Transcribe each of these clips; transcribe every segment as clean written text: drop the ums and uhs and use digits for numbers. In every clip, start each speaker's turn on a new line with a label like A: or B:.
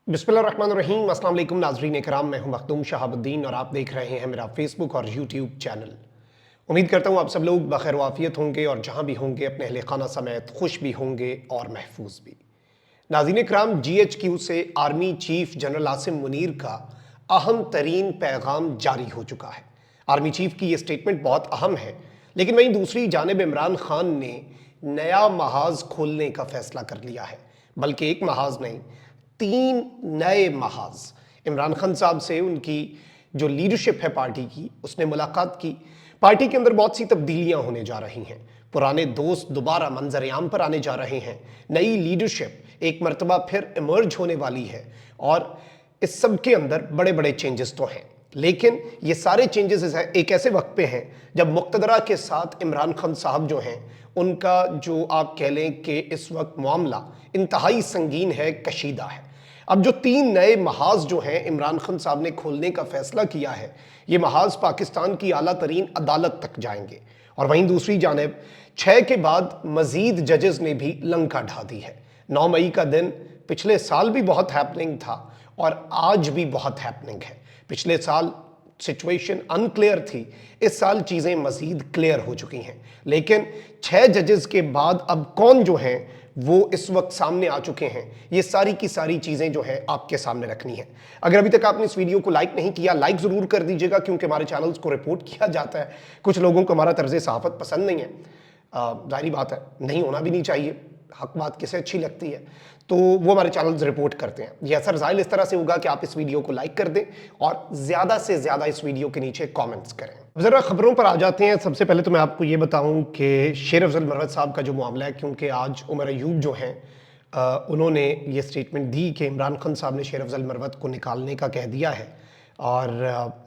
A: बिस्मिल्लाहिर्रहमानिर्रहीम। अस्सलाम वालेकुम नाज़रीन इकराम, मैं हूं मखदूम शहाबुद्दीन और आप देख रहे हैं मेरा फेसबुक और यूट्यूब चैनल। उम्मीद करता हूं आप सब लोग बखैर वाफियत होंगे और जहां भी होंगे अपने अहले खाना समेत खुश भी होंगे और महफूज भी। नाज़रीन इकराम, GHQ से army chief general Asim Munir का अहम तरीन पैगाम जारी हो चुका है। आर्मी चीफ की ये स्टेटमेंट बहुत अहम है, लेकिन वहीं दूसरी जानिब इमरान खान ने नया महाज खोलने का फैसला कर लिया है। बल्कि एक महाज नहीं, 3 नए महाज। इमरान खान साहब से उनकी जो लीडरशिप है पार्टी की, उसने मुलाकात की। पार्टी के अंदर बहुत सी तब्दीलियां होने जा रही हैं। पुराने दोस्त दोबारा मंजर आम पर आने जा रहे हैं। नई लीडरशिप एक मरतबा फिर इमर्ज होने वाली है और इस सब के अंदर बड़े बड़े चेंजेस तो हैं, लेकिन ये सारे चेंजेस एक ऐसे वक्त पे हैं जब मुक्तदरा के साथ इमरान खान साहब जो हैं, उनका जो आप कह लें कि इस वक्त मामला इंतहाई संगीन है, कशीदा है। अब जो 3 नए महाज जो हैं इमरान खान साहब ने खोलने का फैसला किया है, ये महाज पाकिस्तान की आला तरीन अदालत तक जाएंगे। और वहीं दूसरी जानिब 6 के बाद मजीद जजेस ने भी लंका ढा दी है। 9 मई का दिन पिछले साल भी बहुत हैपनिंग था और आज भी बहुत हैपनिंग है। पिछले साल सिचुएशन अनक्लियर थी, इस साल चीज़ें मजीद क्लियर हो चुकी हैं। लेकिन 6 जजेस के बाद अब कौन जो हैं वो इस वक्त सामने आ चुके हैं, ये सारी की सारी चीज़ें जो है आपके सामने रखनी है। अगर अभी तक आपने इस वीडियो को लाइक नहीं किया, लाइक ज़रूर कर दीजिएगा, क्योंकि हमारे चैनल्स को रिपोर्ट किया जाता है। कुछ लोगों को हमारा तर्ज सहाफ़त पसंद नहीं है, जाहिर बात है, नहीं होना भी नहीं चाहिए, हक बात किसे अच्छी लगती है, तो वो हमारे चैनल्स रिपोर्ट करते हैं। यह असर ज़ाहिर इस तरह से होगा कि आप इस वीडियो को लाइक कर दें और ज़्यादा से ज़्यादा इस वीडियो के नीचे कमेंट्स करें। ज़रा खबरों पर आ जाते हैं। सबसे पहले तो मैं आपको ये बताऊं कि शेर अफजल मरवत साहब का जो मामला है, क्योंकि आज उमर अयूब जो हैं उन्होंने ये स्टेटमेंट दी कि इमरान खान साहब ने शेर अफजल मरवत को निकालने का कह दिया है और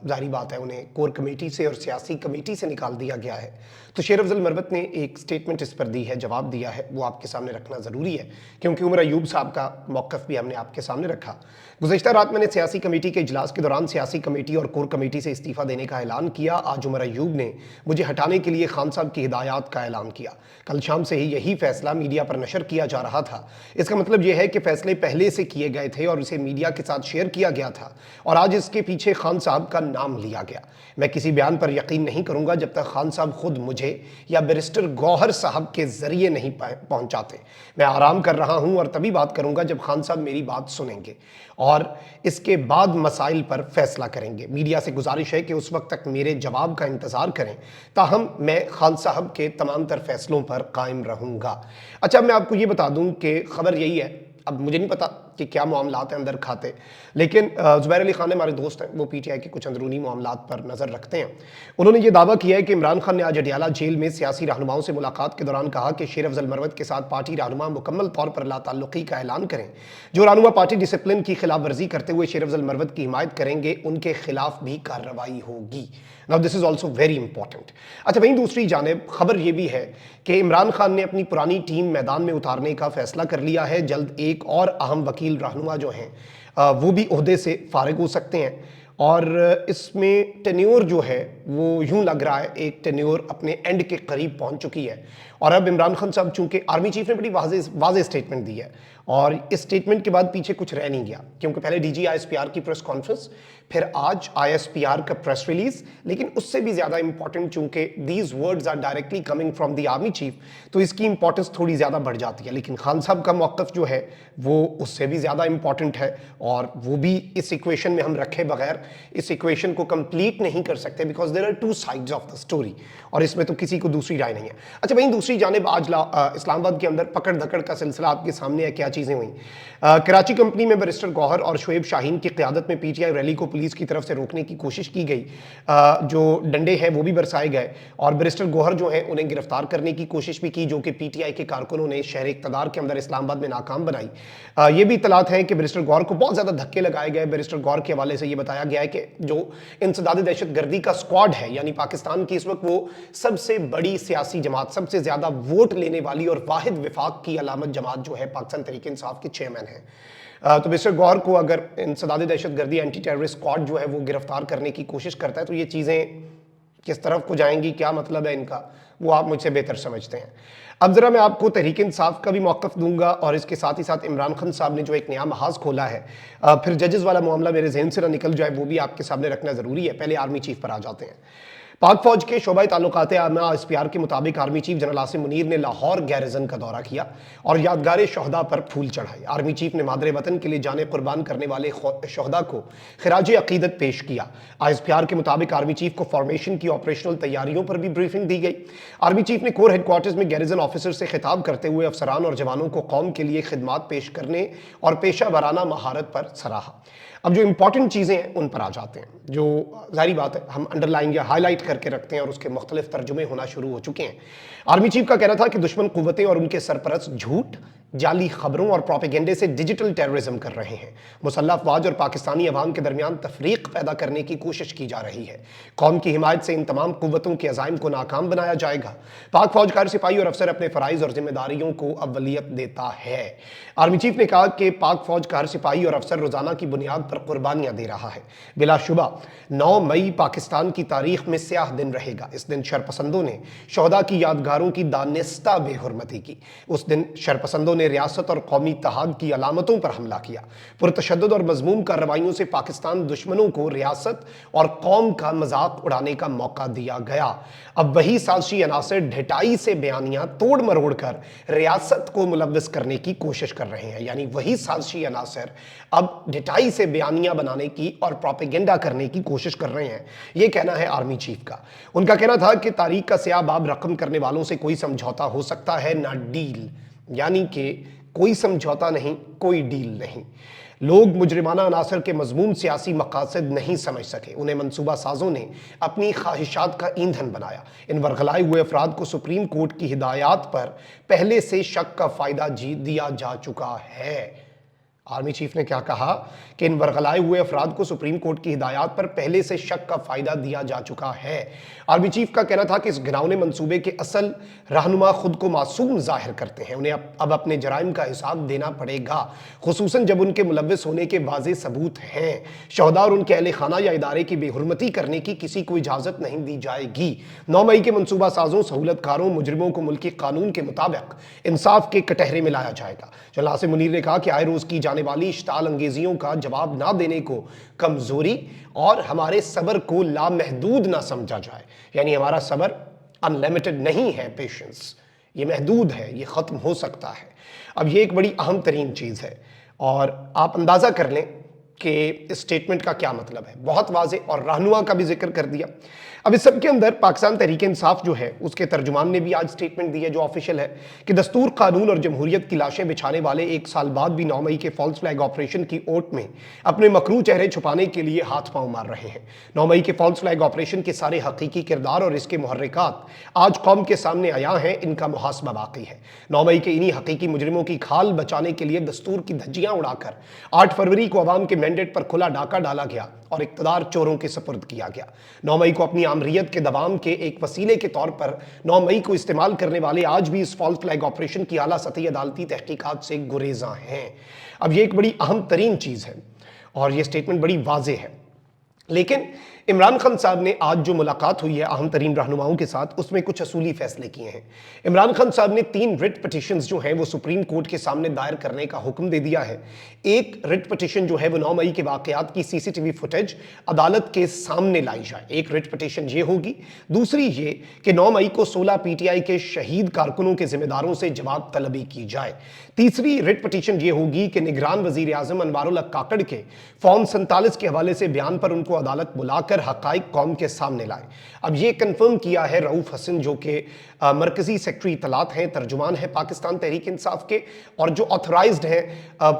A: जारी बात है उन्हें कोर कमेटी से और सियासी कमेटी से निकाल दिया गया है। तो शेर अफजल मरवत ने एक स्टेटमेंट इस पर दी है, जवाब दिया है, वो आपके सामने रखना ज़रूरी है, क्योंकि उमर अयूब साहब का मौक़िफ़ भी हमने आपके सामने रखा। गुज़श्ता रात मैंने सियासी कमेटी के इजलास के दौरान सियासी कमेटी और कोर कमेटी से इस्तीफ़ा देने का ऐलान किया। आज उमर अयूब ने मुझे हटाने के लिए खान साहब की हिदायत का ऐलान किया। कल शाम से ही यही फैसला मीडिया पर नशर किया जा रहा था। इसका मतलब यह है कि फैसले पहले से किए गए थे और इसे मीडिया के साथ शेयर किया गया था और आज इसके पीछे खान साहब का नाम लिया गया। मैं किसी बयान पर यकीन नहीं करूंगा जब तक खान साहब खुद मुझे या बैरिस्टर गौहर साहब के जरिए नहीं पहुंचाते। मैं आराम कर रहा हूं और तभी बात करूंगा जब खान साहब मेरी बात सुनेंगे और इसके बाद मसाइल पर फैसला करेंगे। मीडिया से गुजारिश है कि उस वक्त तक मेरे जवाब का इंतजार करें, ताहम मैं खान साहब के तमाम तर फैसलों पर कायम रहूंगा। अच्छा, मैं आपको ये बता दूं कि खबर यही है, अब मुझे नहीं पता कि क्या मामलात हैं अंदर खाते, लेकिन ज़ुबैर अली खान हमारे दोस्त हैं, वो PTI के कुछ अंदरूनी मामलात पर नज़र रखते हैं। उन्होंने ये दावा किया है कि इमरान खान ने आज अडियाला जेल में सियासी रहनुमाओं से मुलाकात के दौरान कहा कि शेर अफजल मरवत के साथ पार्टी रहनुमा मुकम्मल तौर पर लाताल्लुकी का ऐलान करें। जो रहनुमा पार्टी डिसिप्लिन की खिलाफ वर्जी करते हुए शेर अफजल मरवत की हिमायत करेंगे, उनके खिलाफ भी कार्रवाई होगी। Now this is also very important. अच्छा, वहीं दूसरी जानिब खबर यह भी है कि इमरान खान ने अपनी पुरानी टीम मैदान में उतारने का फैसला कर लिया है। जल्द एक और अहम वकील रहनुमा जो हैं वो भी ओहदे से फारिग हो सकते हैं और इसमें टेन्योर जो है वो यूं लग रहा है एक टेन्योर अपने एंड के करीब पहुंच चुकी है। और अब इमरान खान साहब, चूंकि आर्मी चीफ ने बड़ी वाज़ेह स्टेटमेंट दी है और इस स्टेटमेंट के बाद पीछे कुछ रह नहीं गया, क्योंकि पहले DG ISPR की प्रेस कॉन्फ्रेंस, फिर आज ISPR का प्रेस रिलीज, लेकिन उससे भी ज्यादा इंपॉर्टेंट चूंकि these words are directly coming from the army chief, तो इसकी इंपॉर्टेंस थोड़ी ज्यादा बढ़ जाती है। लेकिन खान साहब का मौक़िफ़ जो है वो उससे भी ज्यादा इंपॉर्टेंट है और वो भी इस इक्वेशन में हम रखे बगैर इस इक्वेशन को कंप्लीट नहीं कर सकते, because there are 2 sides of the story और इसमें तो किसी को दूसरी राय नहीं है। अच्छा, वहीं दूसरी जानिब आज इस्लामाबाद के अंदर पकड़ धकड़ का सिलसिला आपके सामने है। क्या चीजें हुई? कराची कंपनी में बैरिस्टर गौहर और शुएब शाहीन की क़यादत में PTI रैली को पुलिस की तरफ से रोकने की कोशिश की गई। जो डंडे हैं वो भी बरसाए गए और बैरिस्टर गौहर जो हैं उन्हें गिरफ्तार करने की कोशिश भी की, जो कि PTI के कारकुनों ने शहर इक़्तिदार के अंदर इस्लामाबाद में नाकाम बनाई। ये भी इत्तलात हैं कि बैरिस्टर गौहर को बहुत ज़्यादा धक्के लगाए गए। बैरिस्टर गौहर के हवाले से ये बताया गया है कि जो इंसदाद दहशतगर्दी का स्क्वाड है, यानी पाकिस्तान की इस वक्त वो सबसे बड़ी सियासी जमात, सबसे ज़्यादा वोट लेने वाली और वाहिद विफाक की अलामत जमात जो है पाकिस्तान तहरीक इंसाफ के चेयरमैन हैं। तो मिस्टर गौर को अगर इंसदाद दहशतगर्दी एंटी टेररिस्ट स्क्वाड जो है वो गिरफ्तार करने की कोशिश करता है, तो ये चीज़ें किस तरफ को जाएंगी, क्या मतलब है इनका, वो आप मुझसे बेहतर समझते हैं। अब जरा मैं आपको तहरीक इंसाफ का भी मौक़िफ़ दूंगा और इसके साथ ही साथ इमरान खान साहब ने जो एक नया महाज खोला है, फिर जजेस वाला मामला मेरे जहन से ना निकल जाए, वो भी आपके सामने रखना ज़रूरी है। पहले आर्मी चीफ पर आ जाते हैं। पाक फौज के शोबा ताल्लुकात आमा SPR के मुताबिक army chief general Asim Munir ने लाहौर गैरिजन का दौरा किया और यादगार शहदा पर फूल चढ़ाए। आर्मी चीफ ने मादरे वतन के लिए जाने कुर्बान करने वाले शहदा को खिराज अकीदत पेश किया। SPR के मुताबिक आर्मी चीफ को फॉर्मेशन की ऑपरेशनल तैयारियों पर भी ब्रीफिंग दी गई। आर्मी चीफ ने कोर हेडक्वार्टर्स में गैरिजन ऑफिसर से खिताब करते हुए अफसरान और जवानों को कौम के लिए खिदमात पेश करने और पेशा वराना महारत पर सराहा। अब जो इंपॉर्टेंट चीज़ें हैं उन पर आ जाते हैं, जो जाहिर बात है हम अंडरलाइन या हाईलाइट करके रखते हैं और उसके मुख्तलिफ तर्जुमे होना शुरू हो चुके हैं। आर्मी चीफ का कहना था कि दुश्मन कुव्वतें और उनके सरपरस्त झूठ, जाली खबरों और प्रोपेगेंडे से डिजिटल टेररिज्म कर रहे हैं। मुसल्लह अफवाज और पाकिस्तानी अवाम के दरमियान तफरीक पैदा करने की कोशिश की जा रही है। कौम की हिमायत से इन तमाम कुव्वतों के अज़ाइम को नाकाम बनाया जाएगा। पाक फौज कार सिपाही और अफसर अपने फ़राइज़ और जिम्मेदारियों को अव्वलियत देता है। आर्मी चीफ ने कहा कि पाक फौज कार सिपाही और अफसर रोजाना की बुनियाद पर कुर्बानियां दे रहा है। बिलाशुबा 9 मई पाकिस्तान की तारीख में स्याह दिन रहेगा। इस दिन शरपसंदों ने शहदा की यादगारों की दानिस्ता बेहुरमती की। उस दिन शरपसंदों ने रियासत और कौमी इत्तेहाद की अलामतों पर हमला किया। पुरतशद्दुद और मजमूम कार्रवाइयों से पाकिस्तान दुश्मनों को रियासत और कौम का मजाक उड़ाने का मौका दिया गया। अब वही साजिशी अनासर ढिटाई से बयानियां तोड़ मरोड़ कर रियासत को मुलव्वस करने की कोशिश कर रहे हैं। यानी वही साजिशी अनासर अब ढिटाई से बयानियां बनाने की और प्रोपेगेंडा करने की कोशिश कर रहे हैं। यह कहना है आर्मी चीफ का। उनका कहना था कि तारीख का स्याह बाब रकम करने वालों से कोई समझौता हो सकता है ना डील, यानी कि कोई समझौता नहीं, कोई डील नहीं। लोग मुजरिमाना अनासर के मजमून सियासी मकासद नहीं समझ सके। उन्हें मनसूबा साजों ने अपनी ख्वाहिशात का ईंधन बनाया। इन वरगलाए हुए अफराद को सुप्रीम कोर्ट की हिदायत पर पहले से शक का फायदा दिया जा चुका है। आर्मी चीफ ने क्या कहा कि इन वरगलाए हुए अफराद को सुप्रीम कोर्ट की हिदायत पर पहले से शक का फायदा दिया जा चुका है। आर्मी चीफ का कहना था कि इस घिनौने मंसूबे के असल रहनुमा खुद को मासूम जाहिर करते हैं। उन्हें अब अपने जराइम का हिसाब देना पड़ेगा, खुसूसन जब उनके मुलव्वस होने के वाज़ेह सबूत हैं। शहदा और उनके अहले खाना या इदारे की बेहुरमती करने की किसी को इजाज़त नहीं दी जाएगी। 9 मई के मनसूबा साजों, सहूलतकारों, मुजरिमों को मुल्की कानून के मुताबिक इंसाफ के कटहरे में लाया जाएगा। जनरल आसिम मुनीर ने कहा कि आए रोज़ की जाने वाली इश्ताल अंगेजियों का जवाब ना देने को कमजोरी और हमारे सब्र को लामहदूद ना समझा जाए। यानी हमारा सब्र अनलिमिटेड नहीं है, पेशेंस ये महदूद है, ये ख़त्म हो सकता है। अब ये एक बड़ी अहम तरीन चीज़ है और आप अंदाज़ा कर लें कि इस स्टेटमेंट का क्या मतलब है। बहुत वाज़े और रहनुमा का भी जिक्र कर दिया। अब इस सब के अंदर पाकिस्तान तहरीक इंसाफ जो है उसके तर्जुमान ने भी आज स्टेटमेंट दी है जो ऑफिशियल है कि दस्तूर, कानून और जमहूरियत की लाशें बिछाने वाले 1 साल बाद भी 9 मई के फॉल्स फ्लैग ऑपरेशन की ओट में अपने मकरू चेहरे छुपाने के लिए हाथ पांव मार रहे हैं। 9 मई के फॉल्स फ्लैग ऑपरेशन के सारे हकीकी किरदार और इसके मुहर्रिकात आज कौम के सामने आया है, इनका मुहासबा बाकी है। 9 मई के इन्हीं हकीकी मुजरिमों की खाल बचाने के लिए दस्तूर की धज्जियां उड़ाकर 8 फरवरी को अवाम के मैंडेट पर खुला डाका डाला गया और इक़्तिदार चोरों के सपुर्द किया गया। 9 मई को अपनी आमरीयत के दबाम के एक वसीले के तौर पर 9 मई को इस्तेमाल करने वाले आज भी इस फॉल्स फ्लैग ऑपरेशन की आला सतही अदालती तहकीकात से गुरेजा हैं। अब ये एक बड़ी अहम तरीन चीज़ है और ये स्टेटमेंट बड़ी वाज़े है। लेकिन इमरान खान साहब ने आज जो मुलाकात हुई है अहम तरीन रहनुमाओं के साथ, उसमें कुछ असूली फैसले किए हैं। इमरान खान साहब ने 3 रिट पिटिशंस जो हैं वो सुप्रीम कोर्ट के सामने दायर करने का हुक्म दे दिया है। एक रिट पिटिशन जो है वो 9 मई के वाकयात की CCTV फुटेज अदालत के सामने लाई जाए, एक रिट पिटिशन ये होगी। दूसरी ये कि 9 मई को 16 PTI के शहीद कारकुनों के जिम्मेदारों से जवाब तलबी की जाए। तीसरी रिट पिटिशन ये होगी कि निगरान वजीर आजम अनवारुल हक काकड़ के फॉर्म 47 के हवाले से बयान पर उनको अदालत बुलाकर हकाइक कौम के सामने लाए। अब ये कंफर्म किया है रऊफ हसन जो कि मरकजी सेक्रेटरी इत्तलात हैं, तर्जुमान है पाकिस्तान तहरीक इंसाफ के और जो ऑथराइज्ड हैं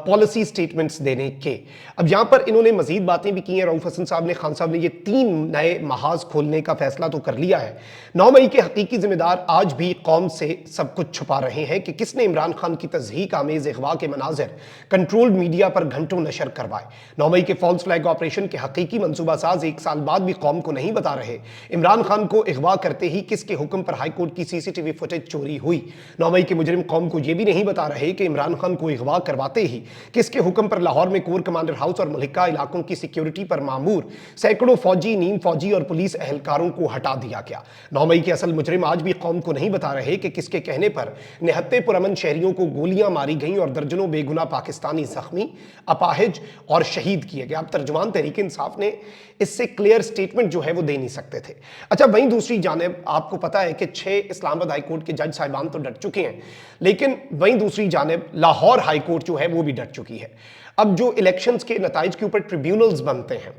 A: पॉलिसी स्टेटमेंट्स देने के। अब यहाँ पर इन्होंने मजीद बातें भी की हैं रऊफ हसन साहब ने, खान साहब ने। ये 3 नए महाज खोलने का फैसला तो कर लिया है। 9 मई के हकीकी जिम्मेदार आज भी कौम से सब कुछ छुपा रहे हैं कि किसने इमरान खान की तज़हीक आमेज अगवा के मनाजिर कंट्रोल्ड मीडिया पर घंटों नशर करवाए। 9 मई के फॉल्स फ्लैग ऑपरेशन के हकीकी मनसूबा साज 1 साल बाद भी कौम को नहीं बता रहे। इमरान खान को अगवा करते ही किसके हुक्म पर हाईकोर्ट की सीसीटीवी फुटेज चोरी हुई। 9 मई के मुजरिम कौम को यह भी नहीं बता रहे कि इमरान खान को अगवा करवाते ही किसके हुक्म पर लाहौर में कोर कमांडर हाउस और मुल्का इलाकों की सिक्योरिटी पर मामूर सैकड़ों फौजी, नीम फौजी और पुलिस एहलकारों को हटा दिया गया। 9 मई के असल मुजरिम आज भी कौम को नहीं बता रहे कि किसके कहने पर निहत्ते पुरअमन शहरियों को गोलियां मारी गईं और दर्जनों बेगुनाह पाकिस्तानी जख्मी, अपाहिज और शहीद किए गए। अब तर्जुमान तहरीक इंसाफ ने इससे क्लियर स्टेटमेंट जो है वो दे नहीं सकते थे। अच्छा, वहीं दूसरी जानिब आपको पता है कि 6 इस्लामाबाद हाईकोर्ट के जज साहिबान तो डट चुके हैं, लेकिन वहीं दूसरी जानिब लाहौर हाईकोर्ट जो है वो भी डट चुकी है। अब जो इलेक्शंस के नताइज के ऊपर ट्रिब्यूनल्स बनते हैं,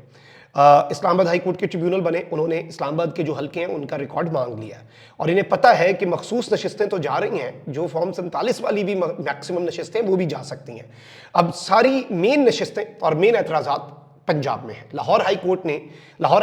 A: इस्लामाबाद हाई कोर्ट के ट्रिब्यूनल बने, उन्होंने इस्लामाबाद के जो हल्के हैं उनका रिकॉर्ड मांग लिया है और इन्हें पता है कि मखसूस नशिस्तें तो जा रही हैं, जो फॉर्म 47 वाली भी मैक्सिमम नशिस्तें वो भी जा सकती हैं। अब सारी मेन नशिस्तें और मेन एतराज़ात पंजाब में है। लाहौर हाई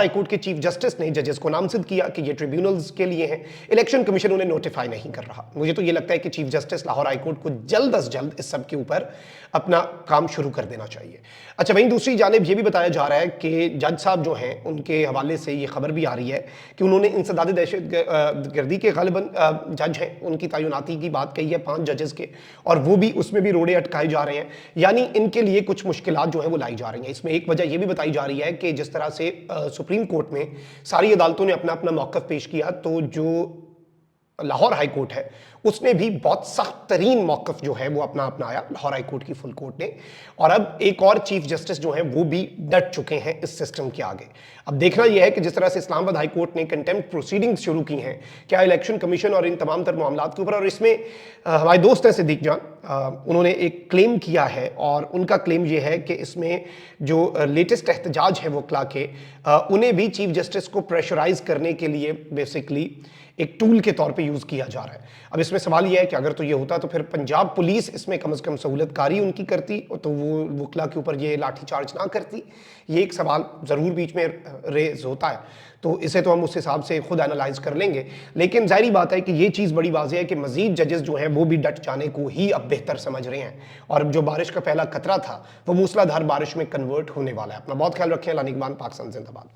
A: कोर्ट के चीफ जस्टिस ने जजेस को नामजद किया कि ये ट्रिब्यूनल्स के लिए हैं। इलेक्शन कमीशन उन्हें नोटिफाई नहीं कर रहा। मुझे तो ये लगता है कि chief justice Lahore high court को जल्द अज जल्द इस सब के ऊपर अपना काम शुरू कर देना चाहिए। अच्छा, वहीं दूसरी जानिब ये भी बताया जा रहा है कि जज साहब जो हैं उनके हवाले से ये खबर भी आ रही है कि उन्होंने इंसदाद दहशत गर्दी के गालिबन जज हैं, उनकी तैनाती की बात कही है 5 जजेस के, और वो भी उसमें भी रोड़े अटकाए जा रहे हैं, यानी इनके लिए कुछ मुश्किलात जो है वो लाई जा रही हैं। इसमें एक वजह ये भी बताई जा रही है कि जिस तरह से सुप्रीम कोर्ट में सारी अदालतों ने अपना अपना मौक़िफ़ पेश किया, तो जो लाहौर हाई कोर्ट है उसने भी बहुत सख्त तरीन मौक़िफ़ जो है वो अपना अपनाया, लाहौर हाई कोर्ट की फुल कोर्ट ने। और अब एक और चीफ जस्टिस जो है वो भी डट चुके हैं इस सिस्टम के आगे। अब देखना यह है कि जिस तरह से इस्लामाबाद हाई कोर्ट ने कंटेम्प्ट प्रोसीडिंग्स शुरू की हैं, क्या इलेक्शन कमीशन और इन तमाम तर मामलात के ऊपर, और इसमें हमारे दोस्त हैं सिद्दीक जान, उन्होंने एक क्लेम किया है और उनका क्लेम यह है कि इसमें जो लेटेस्ट एहतजाज है वकला के, उन्हें भी चीफ जस्टिस को प्रेशराइज करने के लिए बेसिकली एक टूल के तौर पे यूज़ किया जा रहा है। अब इसमें सवाल यह है कि अगर तो ये होता तो फिर पंजाब पुलिस इसमें कम से कम सहूलतकारी उनकी करती, तो वो वकला के ऊपर ये लाठीचार्ज ना करती। ये एक सवाल ज़रूर बीच में रेज होता है, तो इसे तो हम उस हिसाब से खुद एनालाइज कर लेंगे। लेकिन जाहिर बात है कि ये चीज़ बड़ी वाज़ेह है कि मज़ीद जजेस जो हैं वो भी डट जाने को ही अब बेहतर समझ रहे हैं, और जो बारिश का पहला खतरा था वो मूसलाधार बारिश में कन्वर्ट होने वाला है। अपना बहुत ख्याल रखें। लानिगमान, पाकिस्तान जिंदाबाद।